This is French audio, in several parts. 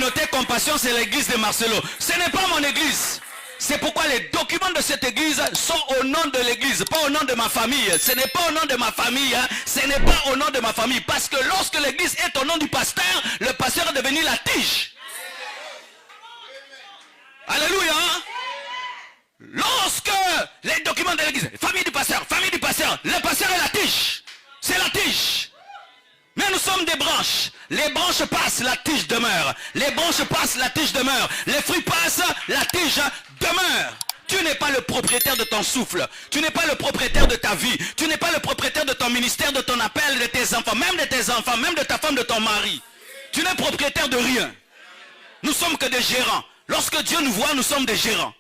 communauté Compassion, c'est l'église de Marcelo. Ce n'est pas mon église. C'est pourquoi les documents de cette église sont au nom de l'église, pas au nom de ma famille. Ce n'est pas au nom de ma famille, hein. Ce n'est pas au nom de ma famille. Parce que lorsque l'église est au nom du pasteur, le pasteur est devenu la tige. Alléluia. Lorsque les documents de l'église, famille du pasteur, le pasteur est la tige. C'est la tige. Mais nous sommes des branches. Les branches passent, la tige demeure. Les branches passent, la tige demeure. Les fruits passent, la tige demeure. Tu n'es pas le propriétaire de ton souffle. Tu n'es pas le propriétaire de ta vie. Tu n'es pas le propriétaire de ton ministère, de ton appel, de tes enfants, même de ta femme, de ton mari. Tu n'es propriétaire de rien. Nous sommes que des gérants. Lorsque Dieu nous voit, nous sommes des gérants.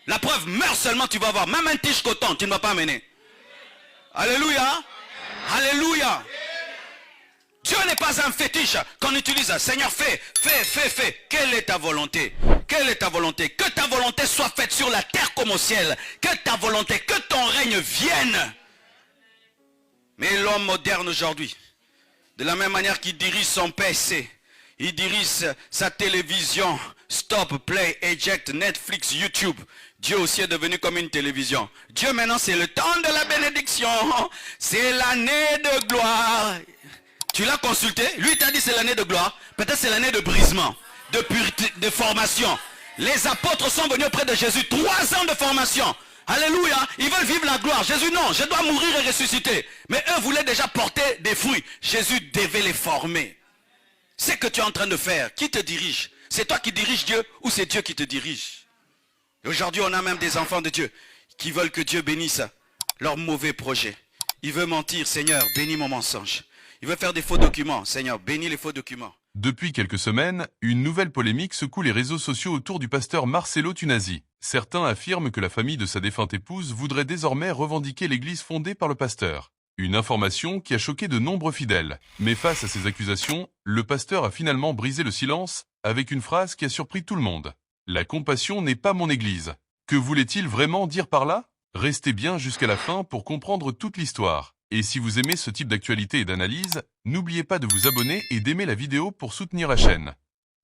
La preuve, meurs seulement, tu vas voir. Même un tige coton, tu ne vas pas amener. Alléluia. Alléluia. Dieu n'est pas un fétiche qu'on utilise. Seigneur, fais. Quelle est ta volonté? Quelle est ta volonté? Que ta volonté soit faite sur la terre comme au ciel. Que ta volonté, que ton règne vienne. Mais l'homme moderne aujourd'hui, de la même manière qu'il dirige son PC, il dirige sa télévision, stop, play, eject, Netflix, YouTube. Dieu aussi est devenu comme une télévision. Dieu maintenant c'est le temps de la bénédiction. C'est l'année de gloire. Tu l'as consulté, lui t'a dit c'est l'année de gloire, peut-être c'est l'année de brisement, de pureté, de formation. Les apôtres sont venus auprès de Jésus, 3 ans de formation. Alléluia, ils veulent vivre la gloire. Jésus non, je dois mourir et ressusciter. Mais eux voulaient déjà porter des fruits. Jésus devait les former. C'est ce que tu es en train de faire. Qui te dirige? C'est toi qui diriges Dieu ou c'est Dieu qui te dirige? Aujourd'hui on a même des enfants de Dieu qui veulent que Dieu bénisse leurs mauvais projets. Ils veulent mentir, Seigneur, bénis mon mensonge. Il veut faire des faux documents. Seigneur, bénis les faux documents. Depuis quelques semaines, une nouvelle polémique secoue les réseaux sociaux autour du pasteur Marcelo Tunasi. Certains affirment que la famille de sa défunte épouse voudrait désormais revendiquer l'église fondée par le pasteur. Une information qui a choqué de nombreux fidèles. Mais face à ces accusations, le pasteur a finalement brisé le silence avec une phrase qui a surpris tout le monde. « La compassion n'est pas mon église ». Que voulait-il vraiment dire par là? Restez bien jusqu'à la fin pour comprendre toute l'histoire. Et si vous aimez ce type d'actualité et d'analyse, n'oubliez pas de vous abonner et d'aimer la vidéo pour soutenir la chaîne.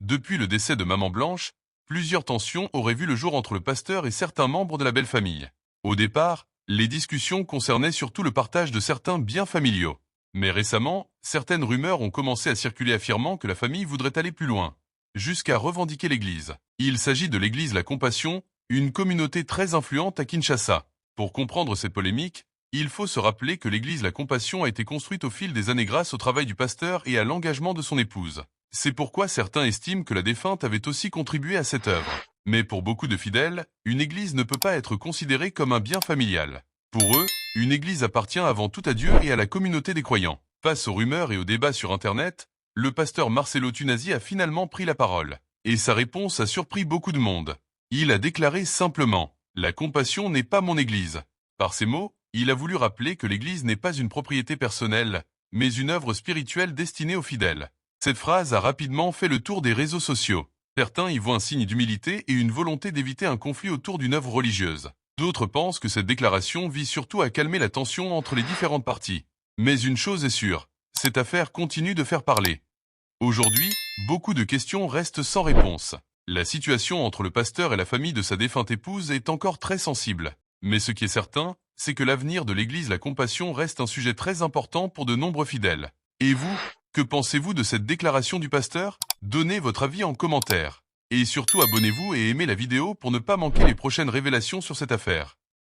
Depuis le décès de Maman Blanche, plusieurs tensions auraient vu le jour entre le pasteur et certains membres de la belle famille. Au départ, les discussions concernaient surtout le partage de certains biens familiaux. Mais récemment, certaines rumeurs ont commencé à circuler affirmant que la famille voudrait aller plus loin, jusqu'à revendiquer l'église. Il s'agit de l'église La Compassion, une communauté très influente à Kinshasa. Pour comprendre ces polémiques, il faut se rappeler que l'église La Compassion a été construite au fil des années grâce au travail du pasteur et à l'engagement de son épouse. C'est pourquoi certains estiment que la défunte avait aussi contribué à cette œuvre. Mais pour beaucoup de fidèles, une église ne peut pas être considérée comme un bien familial. Pour eux, une église appartient avant tout à Dieu et à la communauté des croyants. Face aux rumeurs et aux débats sur Internet, le pasteur Marcelo Tunasi a finalement pris la parole. Et sa réponse a surpris beaucoup de monde. Il a déclaré simplement « La compassion n'est pas mon église ». Par ces mots, il a voulu rappeler que l'église n'est pas une propriété personnelle, mais une œuvre spirituelle destinée aux fidèles. Cette phrase a rapidement fait le tour des réseaux sociaux. Certains y voient un signe d'humilité et une volonté d'éviter un conflit autour d'une œuvre religieuse. D'autres pensent que cette déclaration vise surtout à calmer la tension entre les différentes parties. Mais une chose est sûre, cette affaire continue de faire parler. Aujourd'hui, beaucoup de questions restent sans réponse. La situation entre le pasteur et la famille de sa défunte épouse est encore très sensible. Mais ce qui est certain, c'est que l'avenir de l'église La Compassion reste un sujet très important pour de nombreux fidèles. Et vous, que pensez-vous de cette déclaration du pasteur? Donnez votre avis en commentaire. Et surtout abonnez-vous et aimez la vidéo pour ne pas manquer les prochaines révélations sur cette affaire.